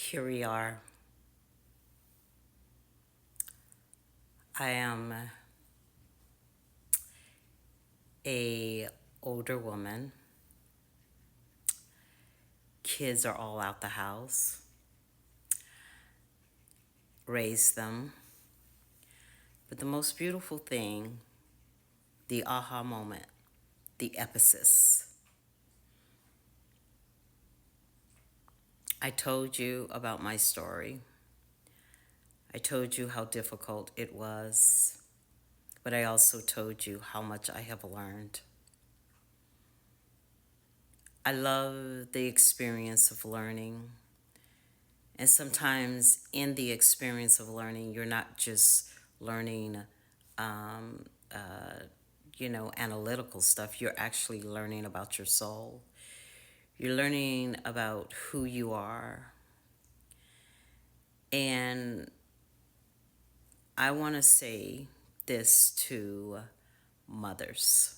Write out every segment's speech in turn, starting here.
Here we are. I am a older woman. Kids are all out the house. Raised them. But the most beautiful thing, the aha moment, the epicsis. I told you about my story. I told you how difficult it was, but I also told you how much I have learned. I love the experience of learning. And sometimes in the experience of learning, you're not just learning, um, uh, analytical stuff. You're actually learning about your soul. You're learning about who you are. And I want to say this to mothers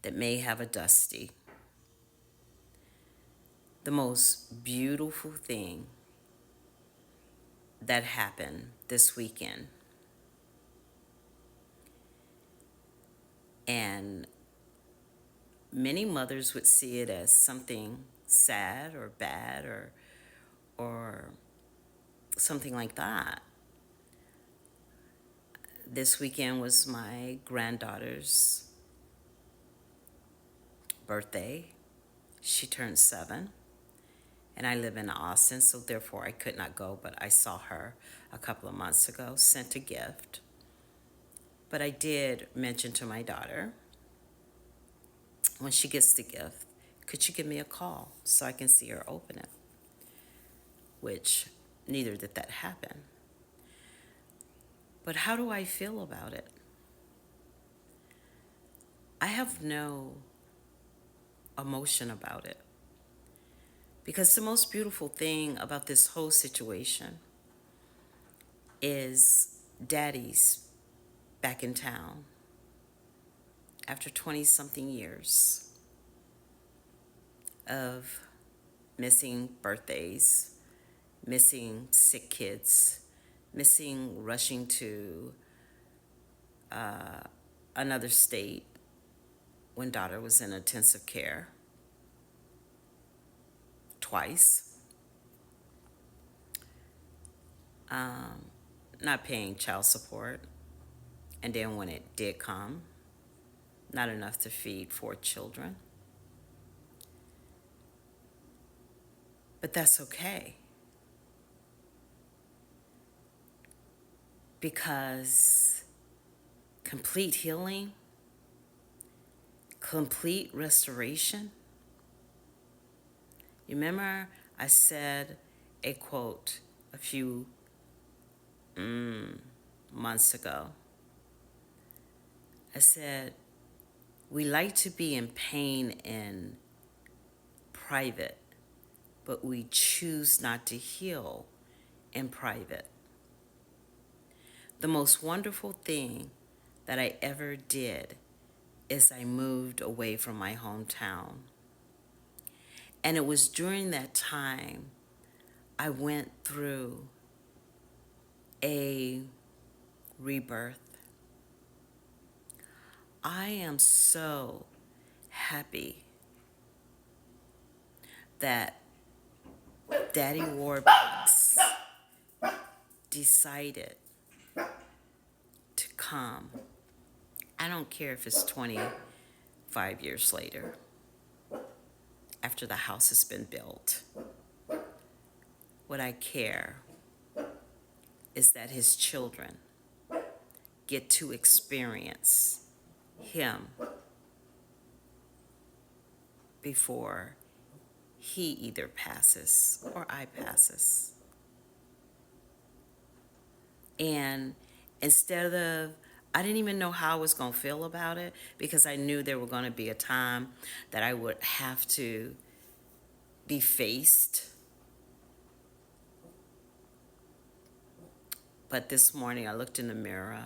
that may have a dusty. The most beautiful thing that happened this weekend, and many mothers would see it as something sad or bad or something like that. This weekend was my granddaughter's birthday. She turned 7, and I live in Austin, so therefore I could not go, but I saw her a couple of months ago, sent a gift. But I did mention to my daughter, when she gets the gift, could you give me a call so I can see her open it? Which neither did that happen. But how do I feel about it? I have no emotion about it. Because the most beautiful thing about this whole situation is daddy's back in town after 20 something years of missing birthdays, missing sick kids, missing rushing to another state when daughter was in intensive care twice, not paying child support, and then when it did come, not enough to feed 4 children. But that's okay, because complete healing, complete restoration. You remember I said a quote a few months ago. I said, we like to be in pain in private, but we choose not to heal in private. The most wonderful thing that I ever did is I moved away from my hometown. And it was during that time I went through a rebirth. I am so happy that Daddy Warbucks decided to come. I don't care if it's 25 years later, after the house has been built. What I care is that his children get to experience him before he either passes or I passes. And instead of, I didn't even know how I was going to feel about it, because I knew there were going to be a time that I would have to be faced. But this morning I looked in the mirror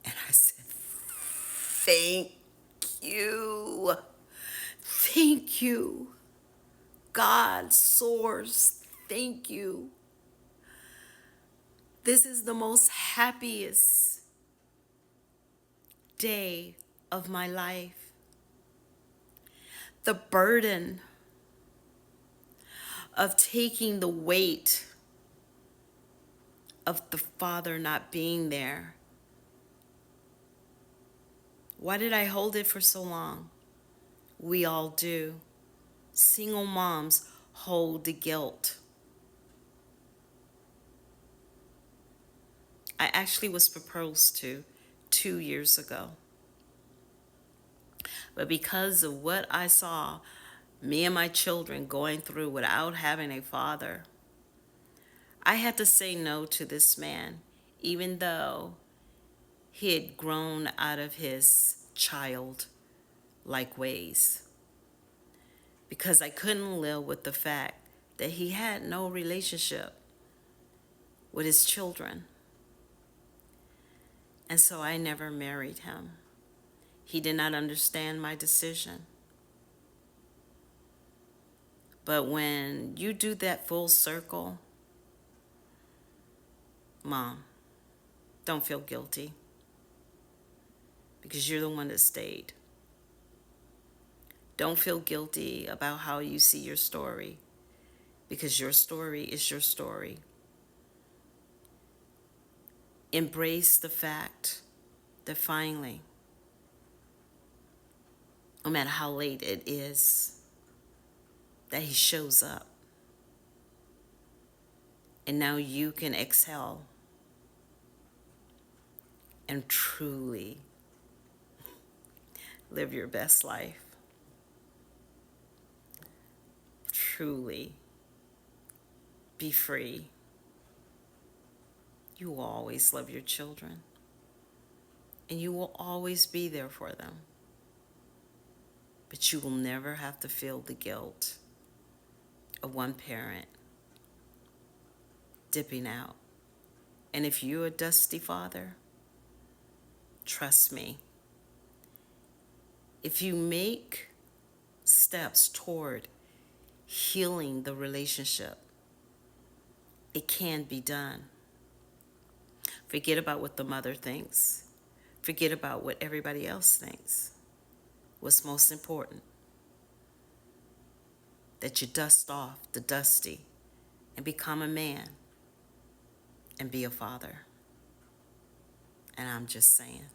and I said, thank you. Thank you, God, Source. Thank you. This is the most happiest day of my life. The burden of taking the weight of the father not being there. Why did I hold it for so long? We all do. Single moms hold the guilt. I actually was proposed to 2 years ago. But because of what I saw me and my children going through without having a father, I had to say no to this man, even though he had grown out of his child-like ways. Because I couldn't live with the fact that he had no relationship with his children. And so I never married him. He did not understand my decision. But when you do that full circle, Mom, don't feel guilty because you're the one that stayed. Don't feel guilty about how you see your story because your story is your story. Embrace the fact that finally, no matter how late it is, that he shows up. And now you can exhale and truly live your best life. Truly be free. You will always love your children, and you will always be there for them. But you will never have to feel the guilt of one parent dipping out. And if you're a dusty father, trust me, if you make steps toward healing the relationship, it can be done. Forget about what the mother thinks. Forget about what everybody else thinks. What's most important? That you dust off the dusty and become a man and be a father. And I'm just saying.